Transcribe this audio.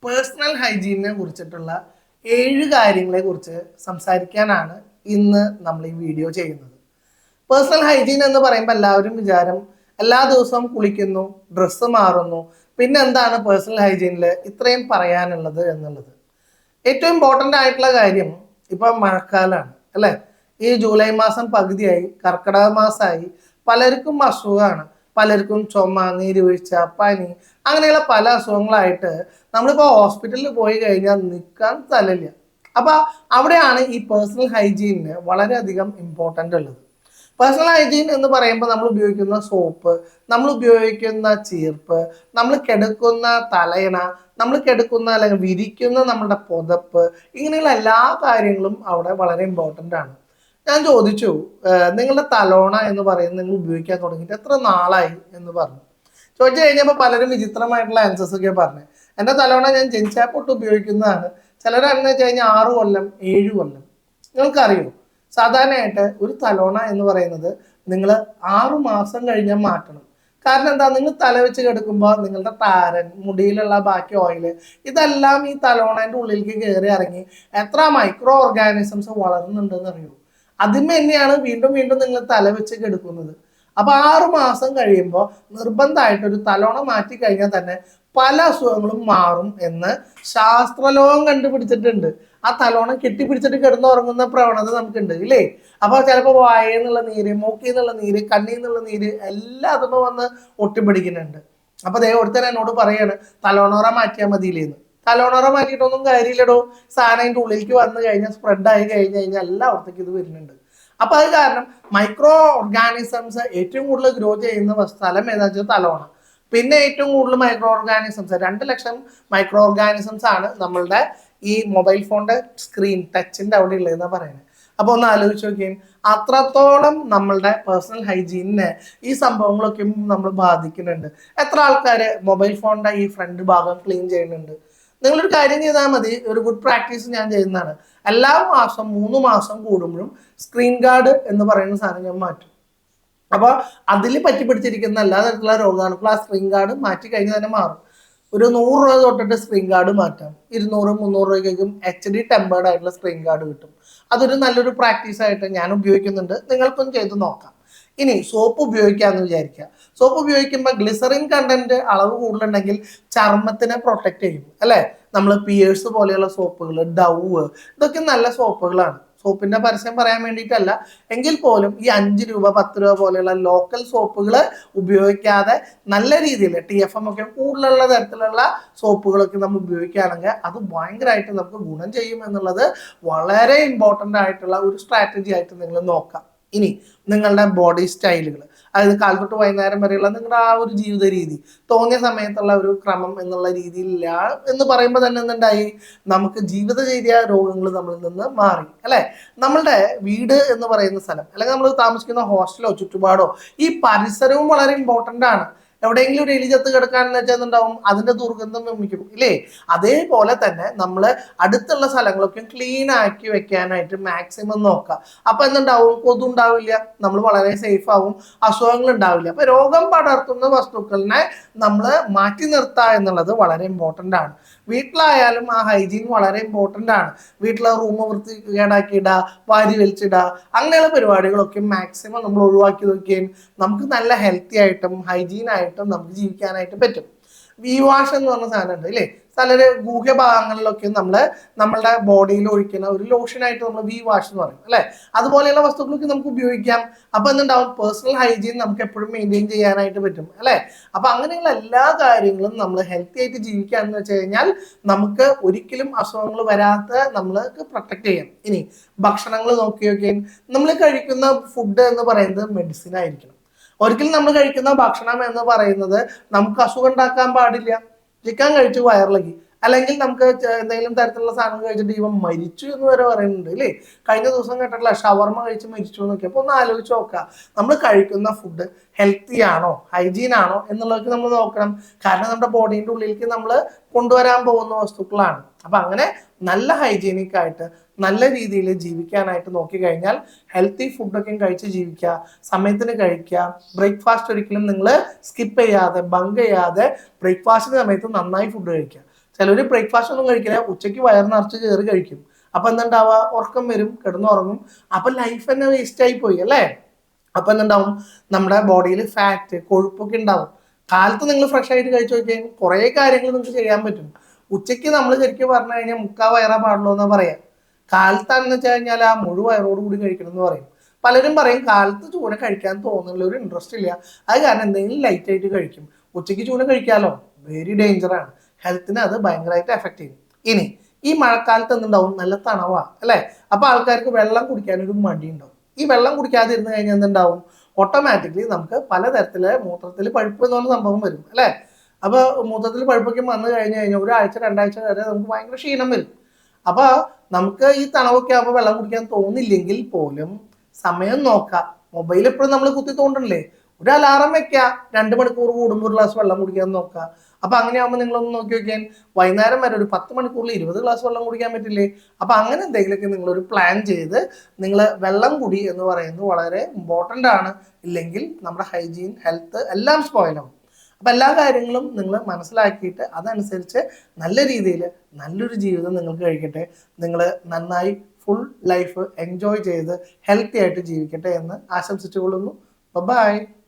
Personal ഹൈജീനിനെ കുറിച്ചിട്ടുള്ള 7 കാര്യങ്ങളെ കുറിച്ച് സംസാരിക്കാനാണ് ഇന്ന് നമ്മൾ ഈ വീഡിയോ ചെയ്യുന്നത്. പേഴ്സണൽ ഹൈജീൻ എന്ന് പറയുമ്പോൾ എല്ലാവരും വിചാരം എല്ലാ ദിവസവും കുളിക്കുന്നു, ഡ്രസ്സ് മാറുന്നു, പിന്നെ എന്താണ് പേഴ്സണൽ ഹൈജീനിൽ ഇത്രയും പറയാനുള്ളത് എന്നുള്ളത്. ഏറ്റവും ഇമ്പോർട്ടൻ്റ് ആയിട്ടുള്ള കാര്യം ഇപ്പം മഴക്കാലമാണ് അല്ലേ. ഈ ജൂലൈ മാസം പകുതിയായി, കർക്കിടക മാസമായി, പലർക്കും അസുഖമാണ്, പലർക്കും ചുമ, നീരുവീഴ്ച, പനി, അങ്ങനെയുള്ള പല അസുഖങ്ങളായിട്ട് നമ്മളിപ്പോൾ ഹോസ്പിറ്റലിൽ പോയി കഴിഞ്ഞാൽ നിൽക്കാൻ സ്ഥലമില്ല. അപ്പോൾ അവിടെയാണ് ഈ പേഴ്സണൽ ഹൈജീനിന് വളരെയധികം ഇമ്പോർട്ടൻ്റ് ഉള്ളത്. പേഴ്സണൽ ഹൈജീൻ എന്ന് പറയുമ്പോൾ നമ്മൾ ഉപയോഗിക്കുന്ന സോപ്പ്, നമ്മൾ ഉപയോഗിക്കുന്ന ചീർപ്പ്, നമ്മൾ കിടക്കുന്ന തലയണ, നമ്മൾ കിടക്കുന്ന അല്ലെങ്കിൽ വിരിക്കുന്ന നമ്മുടെ പുതപ്പ്, ഇങ്ങനെയുള്ള എല്ലാ കാര്യങ്ങളും അവിടെ വളരെ ഇമ്പോർട്ടൻ്റ് ആണ്. ഞാൻ ചോദിച്ചു, നിങ്ങളുടെ തലോണ എന്ന് പറയുന്നത് നിങ്ങൾ ഉപയോഗിക്കാൻ തുടങ്ങിയിട്ട് എത്ര നാളായി എന്ന് പറഞ്ഞു. ചോദിച്ചു കഴിഞ്ഞപ്പോൾ പലരും വിചിത്രമായിട്ടുള്ള ആൻസേഴ്സ് ഒക്കെ പറഞ്ഞു. എൻ്റെ തലോണ ഞാൻ ജനിച്ചപ്പോട്ട് ഉപയോഗിക്കുന്നതാണ്. ചിലരെന്ന് വെച്ച് കഴിഞ്ഞാൽ 6 കൊല്ലം 7 കൊല്ലം. നിങ്ങൾക്കറിയോ, സാധാരണയായിട്ട് ഒരു തലോണ എന്ന് പറയുന്നത് നിങ്ങൾ 6 മാസം കഴിഞ്ഞാൽ മാറ്റണം. കാരണം എന്താ, നിങ്ങൾ തല വെച്ച് കിടക്കുമ്പോൾ നിങ്ങളുടെ താരൻ, മുടിയിലുള്ള ബാക്കി ഓയില്, ഇതെല്ലാം ഈ തലോണേൻ്റെ ഉള്ളിലേക്ക് കയറി ഇറങ്ങി എത്ര മൈക്രോ ഓർഗാനിസംസ് വളരുന്നുണ്ടെന്ന് അറിയൂ. അതിന് തന്നെയാണ് വീണ്ടും വീണ്ടും നിങ്ങൾ തല വെച്ച് കിടക്കുന്നത്. അപ്പൊ 6 മാസം കഴിയുമ്പോൾ നിർബന്ധമായിട്ട് ഒരു തലോണ മാറ്റി കഴിഞ്ഞാൽ തന്നെ പല അസുഖങ്ങളും മാറും എന്ന് ശാസ്ത്രലോകം കണ്ടുപിടിച്ചിട്ടുണ്ട്. ആ തലോണ കെട്ടിപ്പിടിച്ചിട്ട് കിടന്നുറങ്ങുന്ന പ്രവണത നമുക്കുണ്ട് ഇല്ലേ. അപ്പൊ ചിലപ്പോൾ വായെന്നുള്ള നീര്, മൂക്കിൽ നിന്നുള്ള നീര്, കണ്ണിൽ നിന്നുള്ള നീര് എല്ലാം അതുമ്പോൾ വന്ന് ഒട്ടിപ്പിടിക്കുന്നുണ്ട്. അപ്പൊ ദേ ഒരുത്തൻ എന്നോട് പറയാണ് തലോണോറ മാറ്റിയാൽ മതിയില്ലേന്ന്. തലോണോറ മാറ്റിയിട്ടൊന്നും കാര്യമില്ലടോ. സാധനം അതിൻ്റെ ഉള്ളിലേക്ക് വന്നു കഴിഞ്ഞാൽ സ്പ്രെഡ് ആയി കഴിഞ്ഞ് കഴിഞ്ഞാൽ എല്ലായിടത്തേക്കും ഇത് വരുന്നുണ്ട്. അപ്പൊ അത് കാരണം മൈക്രോ ഓർഗാനിസംസ് ഏറ്റവും കൂടുതൽ ഗ്രോ ചെയ്യുന്ന സ്ഥലം ഏതാ വെച്ചാൽ തലോണ. പിന്നെ ഏറ്റവും കൂടുതൽ മൈക്രോ ഓർഗാനിസംസ് 2 ലക്ഷം മൈക്രോ ഓർഗാനിസംസ് ആണ് നമ്മളുടെ ഈ മൊബൈൽ ഫോണിന്റെ സ്ക്രീൻ ടച്ചിന്റെ അവിടെ ഉള്ളതെന്നാണ് പറയുന്നത്. അപ്പൊ ഒന്ന് ആലോചിച്ച് നോക്കിയും, അത്രത്തോളം നമ്മളുടെ പേഴ്സണൽ ഹൈജീനിനെ ഈ സംഭവങ്ങളൊക്കെ നമ്മൾ ബാധിക്കുന്നുണ്ട്. എത്ര ആൾക്കാർ മൊബൈൽ ഫോണിന്റെ ഈ ഫ്രണ്ട് ഭാഗം ക്ലീൻ ചെയ്യുന്നുണ്ട്? നിങ്ങളൊരു കാര്യം ചെയ്താൽ മതി. ഒരു ഗുഡ് പ്രാക്ടീസ് ഞാൻ ചെയ്യുന്നതാണ്. എല്ലാ മാസം 3 മാസം കൂടുമ്പോഴും സ്ക്രീൻ ഗാർഡ് എന്ന് പറയുന്ന സാധനം ഞാൻ മാറ്റും. അപ്പോൾ അതിൽ പറ്റിപ്പിടിച്ചിരിക്കുന്ന എല്ലാ തരത്തിലുള്ള രോഗാണുക്കൾ ആ സ്ക്രീൻ ഗാർഡ് മാറ്റി കഴിഞ്ഞാൽ തന്നെ മാറും. ഒരു 100 രൂപ തൊട്ടിട്ട് സ്ക്രീൻ ഗാർഡ് മാറ്റാം. 200-300 രൂപയ്ക്കും HD ടെമ്പേർഡ് ആയിട്ടുള്ള സ്ക്രീൻ ഗാർഡ് കിട്ടും. അതൊരു നല്ലൊരു പ്രാക്ടീസ് ആയിട്ട് ഞാൻ ഉപയോഗിക്കുന്നുണ്ട്. നിങ്ങൾക്കും ചെയ്ത് നോക്കാം. ഇനി സോപ്പ് ഉപയോഗിക്കാമെന്ന് വിചാരിക്കുക. സോപ്പ് ഉപയോഗിക്കുമ്പോൾ ഗ്ലിസറിൻ കണ്ടന്റ് അളവ് കൂടുതലുണ്ടെങ്കിൽ ചർമ്മത്തിനെ പ്രൊട്ടക്ട് ചെയ്യും അല്ലേ. നമ്മൾ പിയേഴ്സ് പോലെയുള്ള സോപ്പുകൾ, ഡവ്, ഇതൊക്കെ നല്ല സോപ്പുകളാണ്. സോപ്പിന്റെ പരസ്യം പറയാൻ വേണ്ടിയിട്ടല്ല, എങ്കിൽ പോലും ഈ 5 രൂപ 10 രൂപ പോലെയുള്ള ലോക്കൽ സോപ്പുകൾ ഉപയോഗിക്കാതെ നല്ല രീതിയിൽ TFM ഒക്കെ കൂടുതലുള്ള തരത്തിലുള്ള സോപ്പുകളൊക്കെ നമ്മൾ ഉപയോഗിക്കുകയാണെങ്കിൽ അത് ഭയങ്കരമായിട്ട് നമുക്ക് ഗുണം ചെയ്യും എന്നുള്ളത് വളരെ ഇമ്പോർട്ടൻ്റ് ആയിട്ടുള്ള ഒരു സ്ട്രാറ്റജി ആയിട്ട് നിങ്ങൾ നോക്കാം. ഇനി നിങ്ങളുടെ ബോഡി സ്റ്റൈലുകൾ, അതായത് കാലം തൊട്ട് വൈകുന്നേരം വരെയുള്ള നിങ്ങളുടെ ആ ഒരു ജീവിത രീതി, തോന്നിയ സമയത്തുള്ള ഒരു ക്രമം എന്നുള്ള രീതിയിലില്ല എന്ന് പറയുമ്പോൾ തന്നെ എന്തുണ്ടായി, നമുക്ക് ജീവിതചര്യ രോഗങ്ങൾ നമ്മളിൽ നിന്ന് മാറി അല്ലേ. നമ്മളുടെ വീട് എന്ന് പറയുന്ന സ്ഥലം, അല്ലെങ്കിൽ നമ്മൾ താമസിക്കുന്ന ഹോസ്റ്റലോ ചുറ്റുപാടോ, ഈ പരിസരവും വളരെ ഇമ്പോർട്ടൻ്റ് ആണ്. എവിടെയെങ്കിലും ഒരു എലി ചത്ത് കിടക്കാനെന്ന് വെച്ചാൽ എന്താവും, അതിന്റെ ദുർഗന്ധം നിർമ്മിക്കും ഇല്ലേ. അതേപോലെ തന്നെ നമ്മൾ അടുത്തുള്ള സ്ഥലങ്ങളൊക്കെ ക്ലീൻ ആക്കി വെക്കാനായിട്ട് മാക്സിമം നോക്കുക. അപ്പൊ എന്തുണ്ടാവും, കൊതു ഉണ്ടാവില്ല, നമ്മൾ വളരെ സേഫ് ആവും, അസുഖങ്ങൾ ഉണ്ടാവില്ല. അപ്പൊ രോഗം പടർത്തുന്ന വസ്തുക്കളിനെ നമ്മൾ മാറ്റി നിർത്തുക എന്നുള്ളത് വളരെ ഇമ്പോർട്ടൻ്റ് ആണ്. വീട്ടിലായാലും ആ ഹൈജീൻ വളരെ ഇമ്പോർട്ടൻ്റ് ആണ്. വീട്ടിലെ റൂം വൃത്തികേടാക്കി ഇടുക, വാരി വലിച്ചിടുക, അങ്ങനെയുള്ള പരിപാടികളൊക്കെ മാക്സിമം നമ്മൾ ഒഴിവാക്കി നോക്കുകയും നമുക്ക് നല്ല ഹെൽത്തി ആയിട്ടും ഹൈജീൻ ആയിട്ടും നമുക്ക് ജീവിക്കാനായിട്ട് പറ്റും. വി വാഷ് എന്ന് പറഞ്ഞ സാധനം ഉണ്ട് ഇല്ലേ. ചിലര് ഗൂഹ്യ ഭാഗങ്ങളിലൊക്കെ നമ്മളുടെ ബോഡിയിൽ ഒഴിക്കുന്ന ഒരു ലോഷനായിട്ട് നമ്മൾ വി വാഷ് എന്ന് പറയും അല്ലെ. അതുപോലെയുള്ള വസ്തുക്കളൊക്കെ നമുക്ക് ഉപയോഗിക്കാം. അപ്പൊ എന്തുണ്ടാവും, പേഴ്സണൽ ഹൈജീൻ നമുക്ക് എപ്പോഴും മെയിൻറ്റെയിൻ ചെയ്യാനായിട്ട് പറ്റും അല്ലെ. അപ്പൊ അങ്ങനെയുള്ള എല്ലാ കാര്യങ്ങളും നമ്മൾ ഹെൽത്തി ആയിട്ട് ജീവിക്കാന്ന് വെച്ച് കഴിഞ്ഞാൽ നമുക്ക് ഒരിക്കലും അസുഖങ്ങൾ വരാത്ത നമ്മൾക്ക് പ്രൊട്ടക്ട് ചെയ്യാം. ഇനി ഭക്ഷണങ്ങൾ നോക്കി നമ്മൾ കഴിക്കുന്ന ഫുഡ് എന്ന് പറയുന്നത് മെഡിസിൻ ആയിരിക്കണം. ഒരിക്കലും നമ്മൾ കഴിക്കുന്ന ഭക്ഷണം എന്ന് പറയുന്നത് നമുക്ക് അസുഖം ഉണ്ടാക്കാൻ പാടില്ല. ചിക്കൻ കഴിച്ചു വയറിളകി, അല്ലെങ്കിൽ നമുക്ക് എന്തെങ്കിലും തരത്തിലുള്ള സാധനം കഴിച്ചിട്ട് ഇവൻ മരിച്ചു എന്ന് വരെ പറയുന്നുണ്ട് അല്ലേ. കഴിഞ്ഞ ദിവസം കേട്ടിട്ടില്ല, ഷവർമ കഴിച്ച് മരിച്ചു എന്നൊക്കെ. അപ്പോൾ ഒന്ന് ആലോചിച്ച് നോക്കുക, നമ്മൾ കഴിക്കുന്ന ഫുഡ് ഹെൽത്തി ആണോ, ഹൈജീൻ ആണോ എന്നുള്ളതൊക്കെ നമ്മൾ നോക്കണം. കാരണം നമ്മുടെ ബോഡീൻ്റെ ഉള്ളിലേക്ക് നമ്മൾ കൊണ്ടുവരാൻ പോകുന്ന വസ്തുക്കളാണ്. അപ്പം അങ്ങനെ നല്ല ഹൈജീനിക് ആയിട്ട് നല്ല രീതിയിൽ ജീവിക്കാനായിട്ട് നോക്കിക്കഴിഞ്ഞാൽ ഹെൽത്തി ഫുഡൊക്കെ കഴിച്ച് ജീവിക്കുക, സമയത്തിന് കഴിക്കുക. ബ്രേക്ക്ഫാസ്റ്റ് ഒരിക്കലും നിങ്ങൾ സ്കിപ്പ് ചെയ്യാതെ, ബങ്ക് ചെയ്യാതെ ബ്രേക്ക്ഫാസ്റ്റിന് സമയത്ത് നന്നായി ഫുഡ് കഴിക്കുക. ചിലർ ബ്രേക്ക്ഫാസ്റ്റ് ഒന്നും കഴിക്കില്ല, ഉച്ചയ്ക്ക് വയർ നിറച്ച് കയറി കഴിക്കും. അപ്പൊ എന്തുണ്ടാവുക, ഉറക്കം വരും, കിടന്നുറങ്ങും. അപ്പൊ ലൈഫ് തന്നെ വേസ്റ്റ് ആയി പോയി അല്ലേ. അപ്പൊ എന്തുണ്ടാവും, നമ്മുടെ ബോഡിയിൽ ഫാറ്റ്, കൊഴുപ്പൊക്കെ ഉണ്ടാവും. കാലത്ത് നിങ്ങൾ ഫ്രഷ് ആയിട്ട് കഴിച്ചു നോക്കിയാൽ കുറേ കാര്യങ്ങൾ നിങ്ങൾക്ക് ചെയ്യാൻ പറ്റും. ഉച്ചയ്ക്ക് നമ്മൾ ശരിക്കും പറഞ്ഞു കഴിഞ്ഞാൽ മുക്കാ വയറാ പാടുള്ളൂ എന്നാ പറയാം. കാലത്താണെന്ന് വെച്ച് കഴിഞ്ഞാൽ ആ മുഴുവൻ വയറോട് കൂടി കഴിക്കണം എന്ന് പറയും. പലരും പറയും കാലത്ത് ചൂന കഴിക്കാൻ തോന്നുന്നില്ല, ഒരു ഇൻട്രസ്റ്റ് ഇല്ല, അത് കാരണം എന്തെങ്കിലും ലൈറ്റ് ആയിട്ട് കഴിക്കും. ഉച്ചയ്ക്ക് ചൂന കഴിക്കാമല്ലോ, വെരി ഡേഞ്ചറാണ്, ഹെൽത്തിന് അത് ഭയങ്കരമായിട്ട് എഫക്ട് ചെയ്യും. ഇനി ഈ മഴക്കാലത്ത് എന്തുണ്ടാവും, നല്ല തണവാ അല്ലേ. അപ്പൊ ആൾക്കാർക്ക് വെള്ളം കുടിക്കാനൊരു മടി ഉണ്ടാവും. ഈ വെള്ളം കുടിക്കാതിരുന്ന് കഴിഞ്ഞാൽ എന്തുണ്ടാവും, ഓട്ടോമാറ്റിക്കലി നമുക്ക് പലതരത്തിലെ മൂത്രത്തിൽ പഴുപ്പ് എന്ന് പറഞ്ഞ സംഭവം വരും അല്ലേ. അപ്പൊ മൂത്രത്തിൽ പഴുപ്പൊക്കെ വന്നു കഴിഞ്ഞു കഴിഞ്ഞാൽ ഒരാഴ്ച 2 ആഴ്ച വരെ നമുക്ക് ഭയങ്കര ക്ഷീണം വരും. അപ്പൊ നമുക്ക് ഈ തണവൊക്കെ ആകുമ്പോൾ വെള്ളം കുടിക്കാൻ തോന്നില്ലെങ്കിൽ പോലും സമയം നോക്കാം. മൊബൈൽ എപ്പോഴും നമ്മൾ കുത്തി തോണ്ടല്ലേ, ഒരു അലാറം വെക്കുക, 2 മണിക്കൂർ കൂടുമ്പോൾ ഒരു ഗ്ലാസ് വെള്ളം കുടിക്കാൻ നോക്കുക. അപ്പൊ അങ്ങനെയാകുമ്പോൾ നിങ്ങളൊന്ന് നോക്കി നോക്കിയാൽ വൈകുന്നേരം വരെ ഒരു 10 മണിക്കൂറിൽ 20 ഗ്ലാസ് വെള്ളം കുടിക്കാൻ പറ്റില്ലേ. അപ്പൊ അങ്ങനെ എന്തെങ്കിലുമൊക്കെ നിങ്ങളൊരു പ്ലാൻ ചെയ്ത് നിങ്ങൾ വെള്ളം കുടി എന്ന് പറയുന്നത് വളരെ ഇമ്പോർട്ടൻ്റ് ആണ്. ഇല്ലെങ്കിൽ നമ്മുടെ ഹൈജീൻ, ഹെൽത്ത് എല്ലാം സ്പോയിലാവും. അപ്പൊ എല്ലാ കാര്യങ്ങളും നിങ്ങൾ മനസ്സിലാക്കിയിട്ട് അതനുസരിച്ച് നല്ല രീതിയിൽ നല്ലൊരു ജീവിതം നിങ്ങൾക്ക് കഴിക്കട്ടെ. നിങ്ങൾ നന്നായി ഫുൾ ലൈഫ് എൻജോയ് ചെയ്ത് ഹെൽത്തി ആയിട്ട് ജീവിക്കട്ടെ എന്ന് ആശംസിച്ചുകൊള്ളുന്നു. ബൈ.